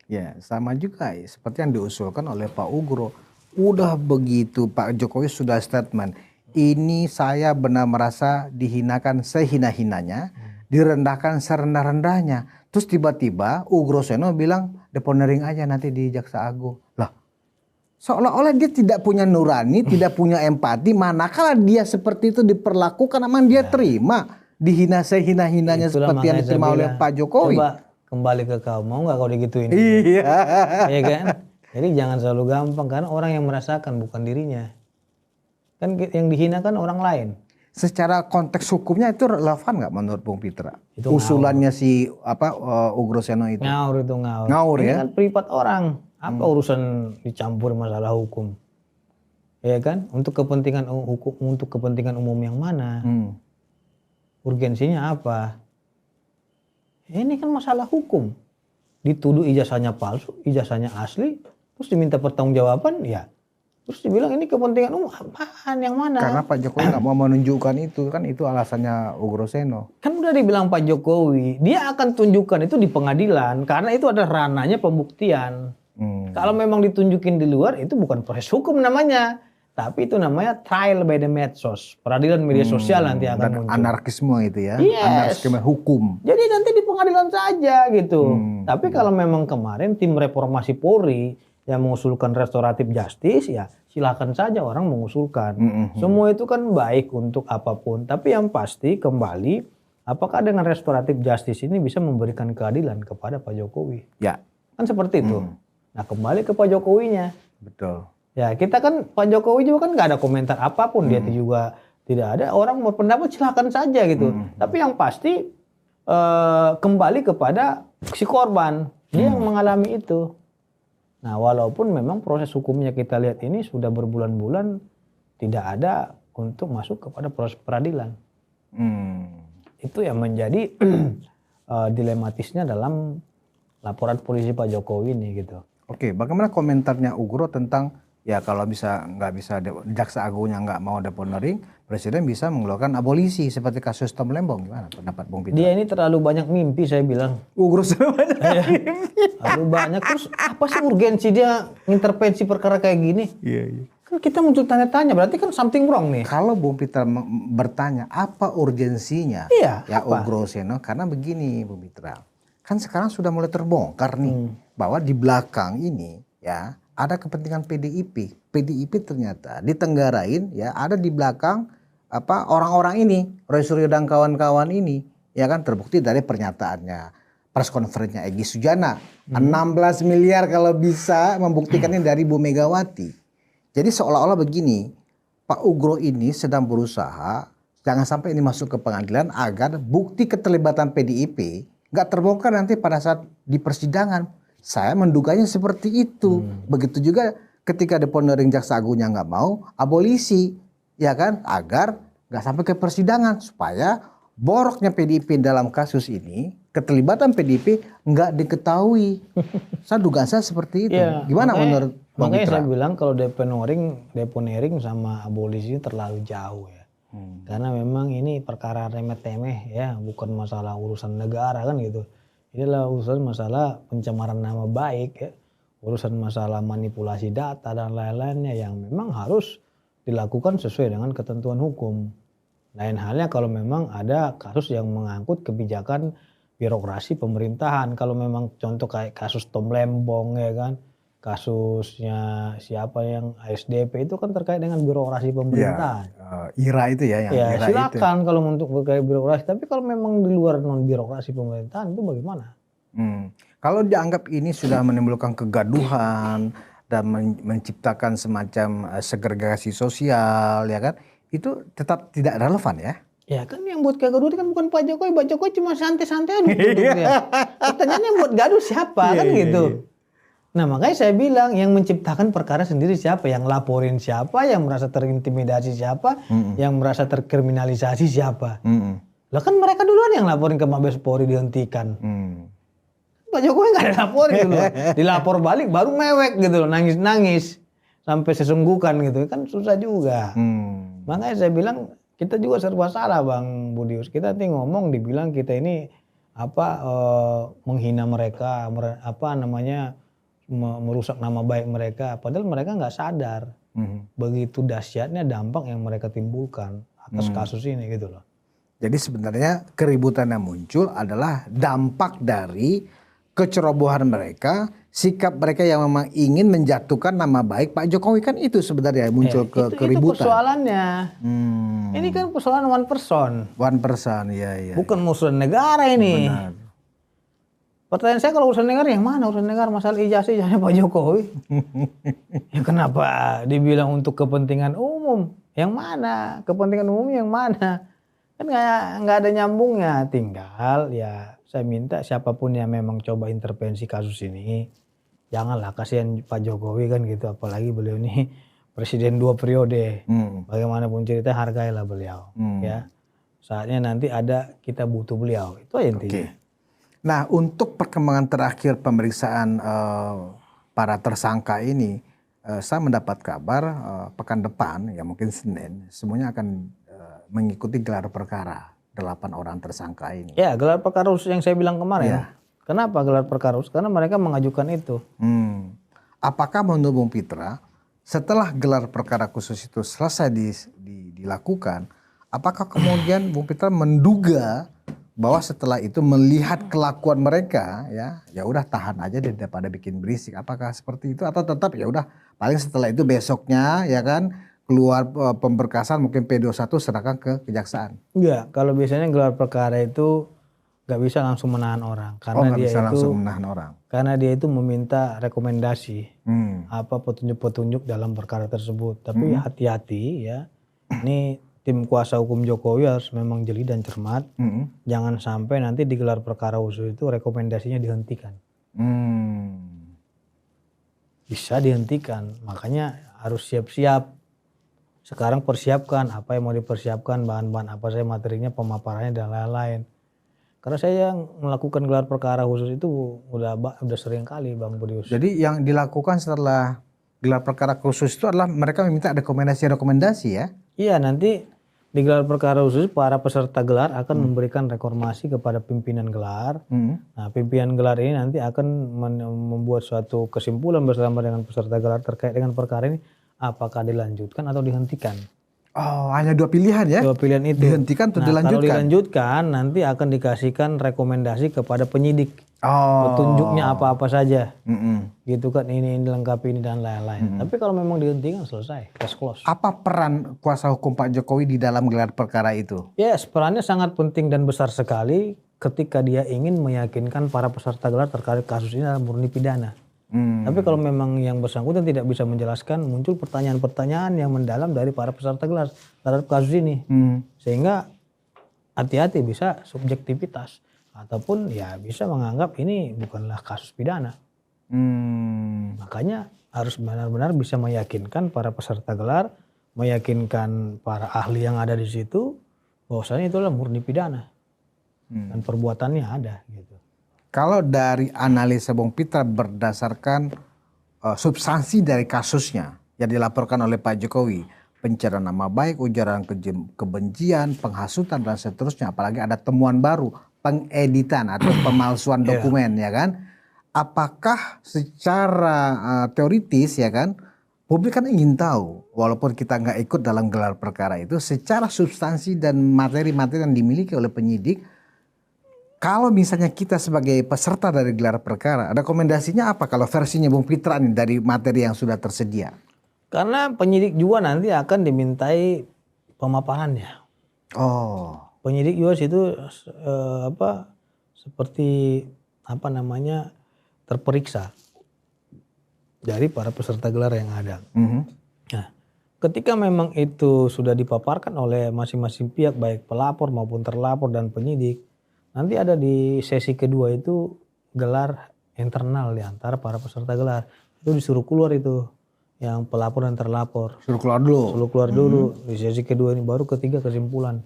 Ya sama juga ya, seperti yang diusulkan oleh Pak Ugro. Udah begitu Pak Jokowi sudah statement. Ini saya benar merasa dihinakan sehina-hinanya, direndahkan serendah-rendahnya. Terus tiba-tiba Ugroseno bilang deponering aja nanti di Jaksa Agung. Lah, seolah-olah dia tidak punya nurani, tidak punya empati. Manakala dia seperti itu diperlakukan, emang dia terima dihina sehina-hinanya seperti yang diterima oleh Pak Jokowi. Coba kembali ke kau, mau nggak kau digituin? Iya. Ya kan? Jadi jangan selalu gampang karena orang yang merasakan bukan dirinya. Kan yang dihina kan orang lain. Secara konteks hukumnya itu relevan nggak menurut Bung Pitra? Itu usulannya si Ugroseno itu. Ngawur itu ngawur. Ngawur ini ya. kan privat orang. Apa urusan dicampur masalah hukum? Ya kan? Untuk kepentingan hukum, untuk kepentingan umum yang mana? Urgensinya apa? Ini kan masalah hukum. Dituduh ijazahnya palsu, ijazahnya asli, terus diminta pertanggungjawaban, ya. Terus dibilang ini kepentingan umum, apaan yang mana? Karena Pak Jokowi nggak mau menunjukkan itu, kan itu alasannya Ugroseno. Kan udah dibilang Pak Jokowi, dia akan tunjukkan itu di pengadilan, karena itu ada ranahnya pembuktian. Kalau memang ditunjukin di luar, itu bukan proses hukum namanya. Tapi itu namanya trial by the medsos. Peradilan media sosial nanti akan Dan muncul. anarkisme itu ya. Yes. Anarkisme hukum. Jadi nanti di pengadilan saja gitu. Tapi kalau memang kemarin tim reformasi Polri yang mengusulkan restoratif justice, ya silakan saja orang mengusulkan. Semua itu kan baik untuk apapun. Tapi yang pasti kembali, apakah dengan restoratif justice ini bisa memberikan keadilan kepada Pak Jokowi? Ya. Kan seperti itu. Nah kembali ke Pak Jokowinya. Betul. Ya kita kan Pak Jokowi juga kan nggak ada komentar apapun, dia juga tidak ada. Orang mau pendapat silakan saja gitu. Tapi yang pasti kembali kepada si korban, dia yang mengalami itu. Nah walaupun memang proses hukumnya kita lihat ini sudah berbulan-bulan tidak ada untuk masuk kepada proses peradilan. Itu yang menjadi dilematisnya dalam laporan polisi Pak Jokowi ini gitu. Oke, bagaimana komentarnya Ugro tentang ya kalau nggak bisa Jaksa Agungnya nggak mau deponering, Presiden bisa mengeluarkan abolisi seperti kasus Tom Lembong. Gimana pendapat Bung Peter? Dia ini terlalu banyak mimpi saya bilang. Terus banyak. Terlalu banyak. Terus apa sih urgensi dia intervensi perkara kayak gini? Iya. Kan kita muncul tanya-tanya, berarti kan something wrong nih. Kalau Bung Peter bertanya apa urgensinya, Iya, ya apa? Ugro Seno, karena begini Bung Peter, kan sekarang sudah mulai terbongkar nih bahwa di belakang ini ya ada kepentingan PDIP. PDIP ternyata ditenggarain ya ada di belakang apa orang-orang ini, Roy Suryo dan kawan-kawan ini, ya kan terbukti dari pernyataannya press conference-nya Egy Sujana, 16 miliar kalau bisa membuktikannya dari Bu Megawati. Jadi seolah-olah begini, Pak Ugro ini sedang berusaha jangan sampai ini masuk ke pengadilan agar bukti keterlibatan PDIP nggak terbongkar nanti pada saat di persidangan. Saya menduganya seperti itu. Begitu juga ketika deponering Jaksa Agungnya nggak mau, abolisi, ya kan, agar nggak sampai ke persidangan supaya boroknya PDIP dalam kasus ini, keterlibatan PDIP nggak diketahui. Saya dugaan saya seperti itu. Ya, Gimana menurut Bang makanya Mitra? saya bilang kalau deponering sama abolisi terlalu jauh ya. Karena memang ini perkara remeh-temeh ya, bukan masalah urusan negara kan gitu. Ini adalah urusan masalah pencemaran nama baik ya, urusan masalah manipulasi data dan lain-lainnya yang memang harus dilakukan sesuai dengan ketentuan hukum. Lain halnya kalau memang ada kasus yang mengangkut kebijakan birokrasi pemerintahan. Kalau memang contoh kayak kasus Tom Lembong ya kan, kasusnya siapa yang ASDP itu kan terkait dengan birokrasi pemerintahan. IRA itu ya yang Ya IRA silakan kalau untuk berkait birokrasi, tapi kalau memang di luar non birokrasi pemerintahan itu bagaimana? Kalau dianggap ini sudah menimbulkan kegaduhan dan menciptakan semacam segregasi sosial, ya kan, itu tetap tidak relevan ya. Ya kan yang buat gaduh kan bukan Pak Jokowi. Pak Jokowi cuma santai-santai aja duduknya. Pertanyaannya yang buat gaduh siapa kan gitu. Nah makanya saya bilang yang menciptakan perkara sendiri siapa, yang laporin siapa, yang merasa terintimidasi siapa, yang merasa terkriminalisasi siapa. Lah kan mereka duluan yang laporin ke Mabes Polri dihentikan. Pak Jokowi nggak ada laporin gitu loh. Dilapor balik baru mewek gitu loh, nangis-nangis sampai sesunggukan gitu kan susah juga. Makanya saya bilang kita juga serba salah Bang Budius. Kita nanti ngomong dibilang kita ini menghina mereka, merusak nama baik mereka. Padahal mereka nggak sadar begitu dahsyatnya dampak yang mereka timbulkan atas kasus ini gitu loh. Jadi sebenarnya keributan yang muncul adalah dampak dari kecerobohan mereka, sikap mereka yang memang ingin menjatuhkan nama baik Pak Jokowi, kan itu sebenarnya muncul keributan. Itu persoalannya. Ini kan persoalan one person. One person, ya. Bukan urusan negara ini. Benar. Pertanyaan saya kalau urusan negara yang mana urusan negara, masalah ijazahnya Pak Jokowi. Ya kenapa dibilang untuk kepentingan umum? Yang mana? Kepentingan umum yang mana? Kan nggak ada nyambungnya. Tinggal ya saya minta siapapun yang memang coba intervensi kasus ini, janganlah, kasihan Pak Jokowi kan gitu. Apalagi beliau ini presiden 2 periode. Bagaimanapun cerita hargailah beliau. Ya saatnya nanti kita butuh beliau. Itu aja intinya. Nah untuk perkembangan terakhir pemeriksaan para tersangka ini, saya mendapat kabar pekan depan ya mungkin Senin semuanya akan mengikuti gelar perkara 8 orang tersangka ini. Ya gelar perkara khusus yang saya bilang kemarin. Ya. Kenapa gelar perkara khusus? Karena mereka mengajukan itu. Apakah menurut Bung Pitra setelah gelar perkara khusus itu selesai dilakukan, apakah kemudian Bung Pitra menduga bahwa setelah itu melihat kelakuan mereka ya udah tahan aja daripada bikin berisik? Apakah seperti itu atau tetap ya udah paling setelah itu besoknya ya kan keluar pemberkasan mungkin P21 serahkan ke kejaksaan? Enggak, kalau biasanya gelar perkara itu nggak bisa langsung menahan orang karena dia bisa langsung menahan orang. Karena dia itu meminta rekomendasi apa petunjuk-petunjuk dalam perkara tersebut. Tapi hati-hati ya. Ini tim kuasa hukum Jokowi harus memang jeli dan cermat. Jangan sampai nanti di gelar perkara khusus itu rekomendasinya dihentikan. Bisa dihentikan, makanya harus siap-siap. Sekarang persiapkan apa yang mau dipersiapkan, bahan-bahan apa saja materinya, pemaparannya dan lain-lain. Karena saya yang melakukan gelar perkara khusus itu udah sering kali Bang Budius. Jadi yang dilakukan setelah gelar perkara khusus itu adalah mereka meminta rekomendasi ya? Iya, nanti di gelar perkara khusus para peserta gelar akan memberikan rekomendasi kepada pimpinan gelar. Nah, pimpinan gelar ini nanti akan membuat suatu kesimpulan bersama dengan peserta gelar terkait dengan perkara ini, apakah dilanjutkan atau dihentikan. Oh, hanya 2 pilihan ya? 2 pilihan itu. Dihentikan atau Nah, dilanjutkan? kalau dilanjutkan nanti akan dikasihkan rekomendasi kepada penyidik. Petunjuknya apa-apa saja. Gitu kan, ini dilengkapi ini dan lain-lain. Tapi kalau memang dihentikan selesai, case close. Apa peran kuasa hukum Pak Jokowi di dalam gelar perkara itu? Yes, perannya sangat penting dan besar sekali ketika dia ingin meyakinkan para peserta gelar terkait kasus ini dalam murni pidana. Tapi kalau memang yang bersangkutan tidak bisa menjelaskan, muncul pertanyaan-pertanyaan yang mendalam dari para peserta gelar terhadap kasus ini. Sehingga hati-hati, bisa subjektivitas ataupun ya bisa menganggap ini bukanlah kasus pidana. Makanya harus benar-benar bisa meyakinkan para peserta gelar, meyakinkan para ahli yang ada di situ bahwasanya itu adalah murni pidana dan perbuatannya ada gitu. Kalau dari analisa Bung Pitra berdasarkan substansi dari kasusnya yang dilaporkan oleh Pak Jokowi, pencemaran nama baik, ujaran kebencian, penghasutan dan seterusnya, apalagi ada temuan baru, pengeditan atau pemalsuan dokumen ya kan? Apakah secara teoritis ya kan, publik kan ingin tahu, walaupun kita nggak ikut dalam gelar perkara itu, secara substansi dan materi-materi yang dimiliki oleh penyidik, kalau misalnya kita sebagai peserta dari gelar perkara, rekomendasinya apa kalau versinya Bung Pitra nih dari materi yang sudah tersedia? Karena penyidik juga nanti akan dimintai pemaparannya. Oh. Penyidik juga situ seperti terperiksa dari para peserta gelar yang ada. Nah, ketika memang itu sudah dipaparkan oleh masing-masing pihak, baik pelapor maupun terlapor dan penyidik, nanti ada di sesi kedua itu gelar internal di antara para peserta gelar. Itu disuruh keluar itu yang pelapor dan terlapor. Suruh keluar dulu. Suruh keluar dulu. Di sesi kedua ini baru ketiga kesimpulan.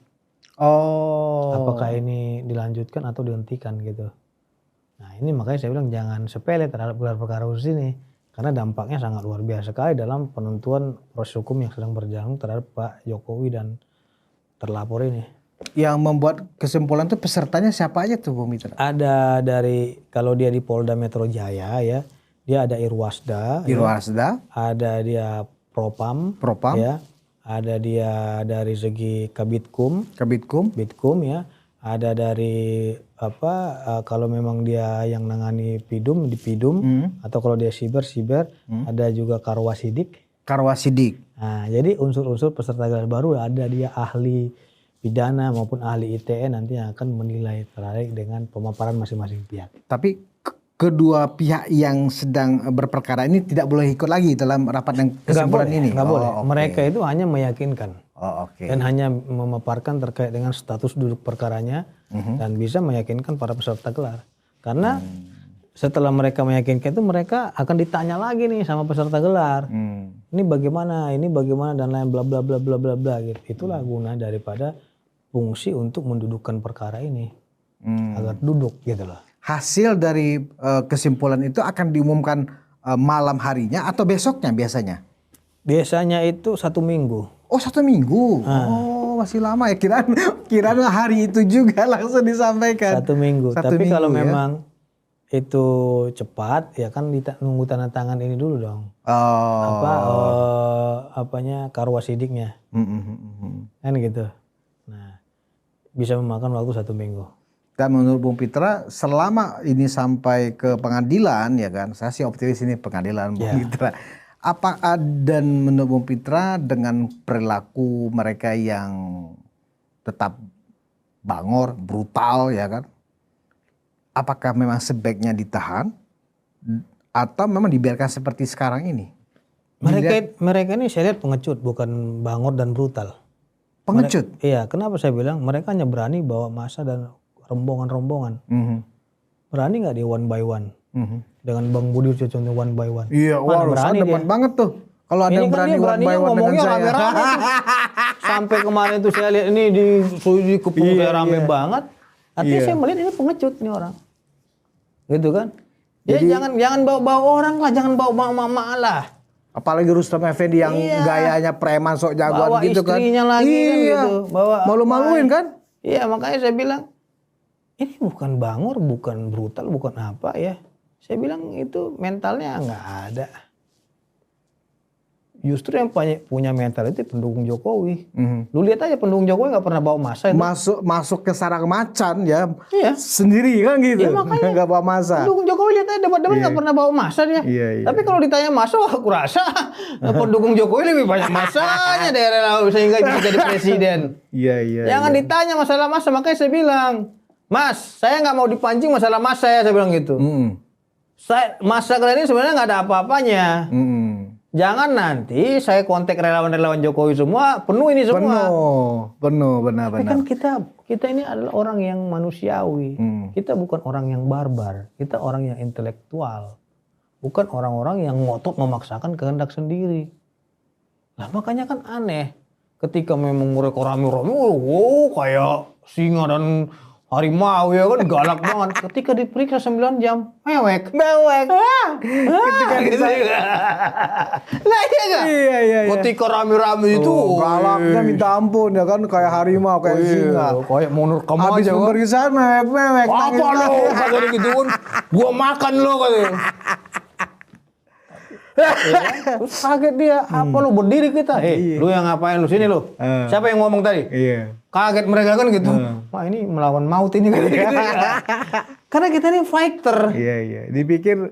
Oh. Apakah ini dilanjutkan atau dihentikan gitu. Nah, ini makanya saya bilang jangan sepele terhadap gelar perkara khusus ini. Karena dampaknya sangat luar biasa sekali dalam penentuan proses hukum yang sedang berjalan terhadap Pak Jokowi dan terlapor ini. Yang membuat kesimpulan itu pesertanya siapa aja tuh Bung Mitra? Ada dari, kalau dia di Polda Metro Jaya ya, dia ada Irwasda. Irwasda. Ya, ada dia Propam. Ya, ada dia dari segi Kabitkum ya. Ada dari kalau memang dia yang nangani Pidum di Pidum, atau kalau dia siber, ada juga Karwasidik. Nah, jadi unsur-unsur peserta gelar baru ada dia ahli pidana maupun ahli ITE nanti yang akan menilai terkait dengan pemaparan masing-masing pihak. Tapi kedua pihak yang sedang berperkara ini tidak boleh ikut lagi dalam rapat dan kesimpulan ini? Nggak boleh. Okay. Mereka itu hanya meyakinkan. Dan hanya memaparkan terkait dengan status duduk perkaranya dan bisa meyakinkan para peserta gelar. Karena setelah mereka meyakinkan itu mereka akan ditanya lagi nih sama peserta gelar. Ini bagaimana dan lain bla bla bla bla bla bla gitu. Itulah guna daripada fungsi untuk mendudukkan perkara ini agar duduk gitu loh. Hasil dari kesimpulan itu akan diumumkan malam harinya atau besoknya biasanya? Biasanya itu 1 minggu. Oh 1 minggu? Oh masih lama ya, kiraan hari itu juga langsung disampaikan. 1 minggu. Tapi kalau memang itu cepat ya kan nunggu tanda tangan ini dulu dong. Karwasidiknya. Kan gitu. Nah, bisa memakan waktu 1 minggu. Dan menurut Bung Pitra, selama ini sampai ke pengadilan ya kan, saya sih optimis ini pengadilan Bung Pitra. Dan menurut Bung Pitra dengan perilaku mereka yang tetap bangor, brutal ya kan, apakah memang sebaiknya ditahan atau memang dibiarkan seperti sekarang ini? Mereka ini saya lihat pengecut, bukan bangor dan brutal. Pengecut? Iya, kenapa saya bilang mereka hanya berani bawa massa dan rombongan-rombongan. Berani nggak di one by one? Dengan Bang Budi contohnya one by one. Iya, saya demen banget tuh. Kalau ada yang berani one by one dengan saya. Rame-rame sampai kemarin tuh saya lihat ini di kepung saya rame banget. Artinya saya melihat ini pengecut nih orang. Gitu kan? Jadi, jangan bawa-bawa orang lah, jangan bawa mama lah. Apalagi Rustam Effendi yang gayanya preman sok jagoan bawa gitu kan. istrinya lagi kan gitu. Bawa Malu-maluin kan? Iya, makanya saya bilang ini bukan bangor, bukan brutal, bukan apa ya. Saya bilang itu mentalnya nggak ada. Justru yang punya mental itu pendukung Jokowi. Lu lihat aja pendukung Jokowi nggak pernah bawa massa itu. Masuk ke sarang macan ya. Iya. Sendiri kan gitu. Iya, makanya nggak bawa massa. pendukung Jokowi lihat aja debat-debat nggak pernah bawa massa dia. Iya. Tapi kalau ditanya massa, aku rasa pendukung Jokowi lebih banyak massanya daerah sehingga bisa jadi presiden. Iya. Jangan ditanya masalah massa, makanya saya bilang, Mas, saya nggak mau dipancing masalah massa ya, saya bilang gitu. Massa kalian ini sebenarnya nggak ada apa-apanya. Jangan nanti saya kontak relawan-relawan Jokowi semua, penuh ini semua. Penuh, benar-benar. Tapi kan kita ini adalah orang yang manusiawi. Kita bukan orang yang barbar. Kita orang yang intelektual. Bukan orang-orang yang ngotot memaksakan kehendak sendiri. Nah makanya kan aneh. Ketika memang mereka rame-rame, kayak singa dan harimau ya kan galak banget. Ketika diperiksa 9 jam, mewek. Ketika gitu. Nah iya gak? Iya. Ketika rame-rame itu galaknya minta ampun ya kan, kayak harimau, kayak singa. Kayak mau nerkam aja. Habis pemeriksaan mewek. Apa lo? Kagak gitu kan. Gua makan lo katanya. Terus kaget dia, apa lu berdiri kita? Lu yang ngapain lu sini lu? Siapa yang ngomong tadi? Iya. Kaget mereka kan gitu. Wah ini melawan maut ini kan gitu. Karena kita ini fighter. Iya. Dipikir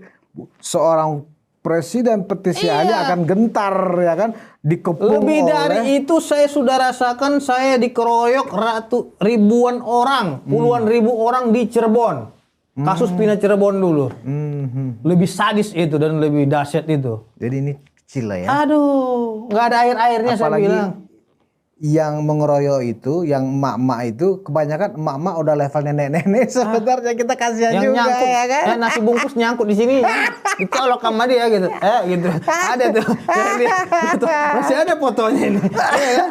seorang presiden petisiannya akan gentar ya kan, dikepung. Lebih dari itu saya sudah rasakan, saya dikeroyok ribuan orang, puluhan ribu orang di Cirebon. Kasus Pina Cirebon dulu. Lebih sadis itu dan lebih dahsyat itu. Jadi ini kecil lah ya. Aduh, nggak ada air-airnya saya bilang. Yang mengeroyok itu, yang emak-emak itu, kebanyakan emak-emak udah level nenek-nenek sebenarnya, kita kasihan yang juga nyangkut, ya kan. nasi bungkus nyangkut di sini. Dicolok sama dia gitu. Gitu. Ada tuh. Masih ada fotonya ini. Iya kan?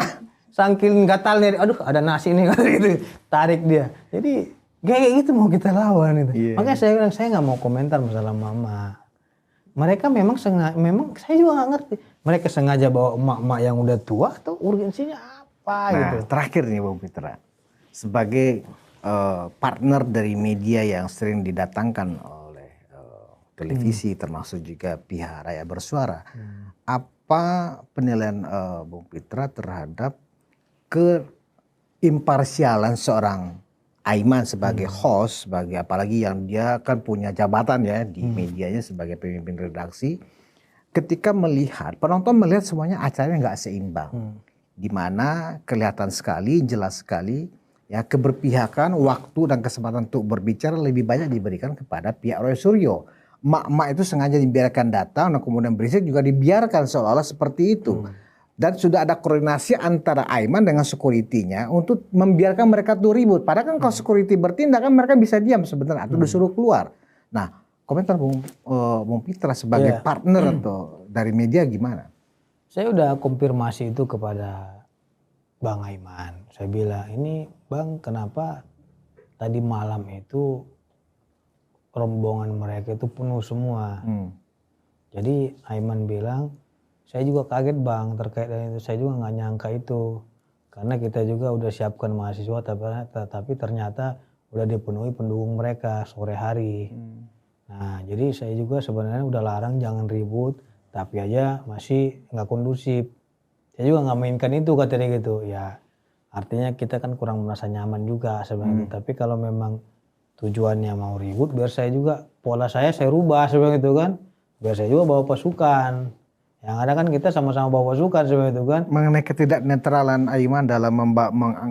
Saking gatalnya, aduh ada nasi nih gitu. Tarik dia. Jadi kayak gitu mau kita lawan itu. Makanya saya bilang saya nggak mau komentar masalah mama. Mereka memang saya juga nggak ngerti. Mereka sengaja bawa emak-emak yang udah tua atau urgensinya apa gitu. Terakhir nih Bung Pitra, sebagai partner dari media yang sering didatangkan oleh televisi termasuk juga pihak Rakyat Bersuara, apa penilaian Bung Pitra terhadap keimparsialan seorang Aiman sebagai host, sebagai apalagi yang dia kan punya jabatan ya di medianya sebagai pemimpin redaksi, ketika melihat penonton melihat semuanya acaranya nggak seimbang, di mana kelihatan sekali, jelas sekali ya keberpihakan waktu dan kesempatan untuk berbicara lebih banyak diberikan kepada pihak Roy Suryo. Mak-mak itu sengaja dibiarkan datang dan kemudian berisik juga dibiarkan seolah-olah seperti itu. Dan sudah ada koordinasi antara Aiman dengan security-nya untuk membiarkan mereka tuh ribut. Padahal kan kalau security bertindak kan mereka bisa diam sebenarnya atau disuruh keluar. Nah, komentar Bung Pitra sebagai partner atau dari media gimana? Saya udah konfirmasi itu kepada Bang Aiman. Saya bilang, ini Bang kenapa tadi malam itu rombongan mereka itu penuh semua. Jadi Aiman bilang, saya juga kaget Bang terkait dengan itu. Saya juga nggak nyangka itu. Karena kita juga udah siapkan mahasiswa tapi ternyata udah dipenuhi pendukung mereka sore hari. Nah jadi saya juga sebenarnya udah larang jangan ribut. Tapi aja masih nggak kondusif. Saya juga nggak mainkan itu katanya gitu. Ya artinya kita kan kurang merasa nyaman juga sebenarnya. Tapi kalau memang tujuannya mau ribut biar saya juga pola saya rubah sebenarnya itu kan. Biar saya juga bawa pasukan. Yang ada kan kita sama-sama bawa pasukan sebenarnya itu kan. Mengenai ketidaknetralan Aiman dalam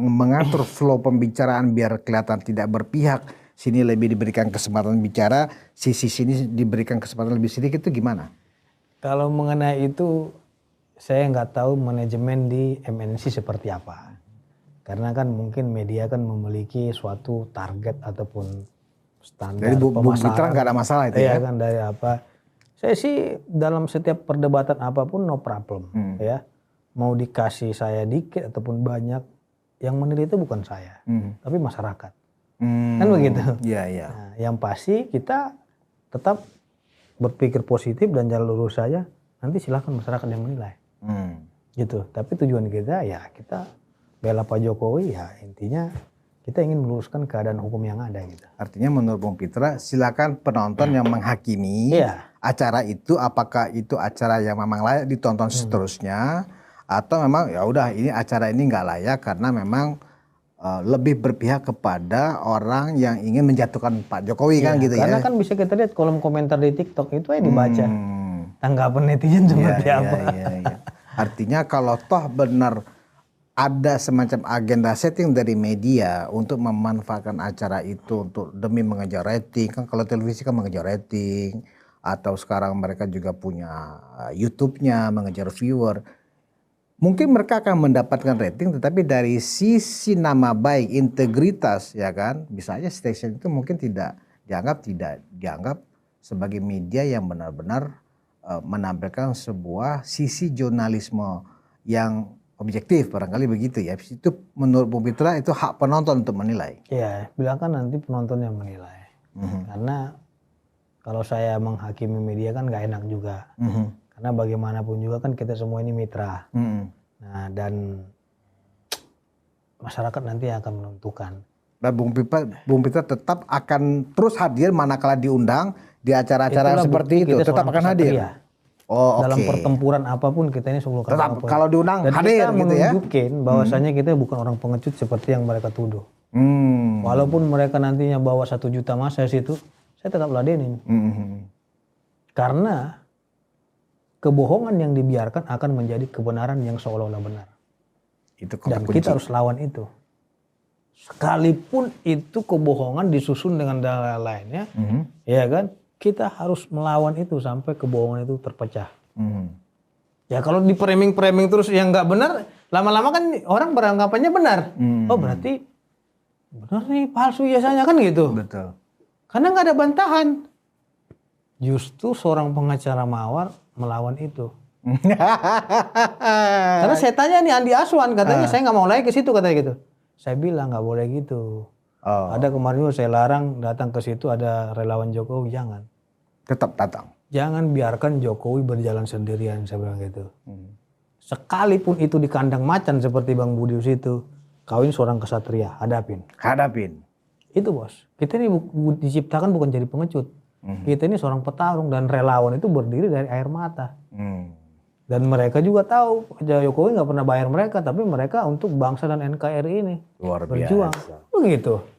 mengatur flow pembicaraan biar kelihatan tidak berpihak. Sini lebih diberikan kesempatan bicara, sisi sini diberikan kesempatan lebih sedikit, itu gimana? Kalau mengenai itu saya nggak tahu manajemen di MNC seperti apa. Karena kan mungkin media kan memiliki suatu target ataupun standar. Jadi Bung Pitra nggak ada masalah itu ya? Iya kan dari apa. Saya sih dalam setiap perdebatan apapun no problem ya. Mau dikasih saya dikit ataupun banyak, yang menilai itu bukan saya, tapi masyarakat. Kan begitu. Iya. Nah, yang pasti kita tetap berpikir positif dan jalan lurus saja. nanti silakan masyarakat yang menilai. Gitu. Tapi tujuan kita ya kita bela Pak Jokowi ya intinya kita ingin meluruskan keadaan hukum yang ada gitu. Artinya menurut Bung Pitra silakan penonton yang menghakimi acara itu apakah itu acara yang memang layak ditonton seterusnya atau memang ya udah ini acara ini nggak layak karena memang lebih berpihak kepada orang yang ingin menjatuhkan Pak Jokowi kan gitu karena ya. kan bisa kita lihat kolom komentar di TikTok itu aja dibaca tanggapan netizen seperti apa. Iya. Artinya kalau toh benar ada semacam agenda setting dari media untuk memanfaatkan acara itu untuk demi mengejar rating, kan kalau televisi kan mengejar rating atau sekarang mereka juga punya YouTube-nya mengejar viewer. Mungkin mereka akan mendapatkan rating, tetapi dari sisi nama baik, integritas, ya kan, bisa aja stasiun itu mungkin tidak dianggap sebagai media yang benar-benar menampilkan sebuah sisi jurnalisme yang objektif, barangkali begitu ya. Itu menurut Bung Pitra itu hak penonton untuk menilai. Iya, biarkan nanti penonton yang menilai. Karena kalau saya menghakimi media kan nggak enak juga. Karena bagaimanapun juga kan kita semua ini mitra. Nah dan masyarakat nanti akan menentukan. Dan Bung Pitra tetap akan terus hadir manakala diundang di acara-acara seperti itu. Tetap akan hadir. Dalam pertempuran apapun kita ini selalu tetap kalau diundang dan hadir kita gitu ya. menunjukin bahwasanya kita bukan orang pengecut seperti yang mereka tuduh. Walaupun mereka nantinya bawa 1 juta massa situ, saya tetap ladenin. Karena kebohongan yang dibiarkan akan menjadi kebenaran yang seolah-olah benar. Itu dan kunci. Kita harus lawan itu. Sekalipun itu kebohongan disusun dengan dalil lainnya, ya kan? Kita harus melawan itu sampai kebohongan itu terpecah. Ya kalau di framing terus yang nggak benar, lama-lama kan orang beranggapannya benar. Oh berarti benar nih, palsu biasanya kan gitu. Betul. Karena nggak ada bantahan. Justru seorang pengacara mawar melawan itu. Karena saya tanya nih Andi Aswan, katanya saya nggak mau lagi ke situ katanya gitu. Saya bilang nggak boleh gitu. Ada kemarin juga saya larang datang ke situ, ada relawan Jokowi, jangan. Tetap datang. Jangan biarkan Jokowi berjalan sendirian, saya bilang gitu. Sekalipun itu di kandang macan seperti Bang Budius itu, kau ini seorang kesatria, hadapin. Itu bos. Kita ini diciptakan bukan jadi pengecut. Kita ini seorang petarung dan relawan itu berdiri dari air mata. Dan mereka juga tahu Jokowi nggak pernah bayar mereka, tapi mereka untuk bangsa dan NKRI ini luar berjuang. biasa. Begitu.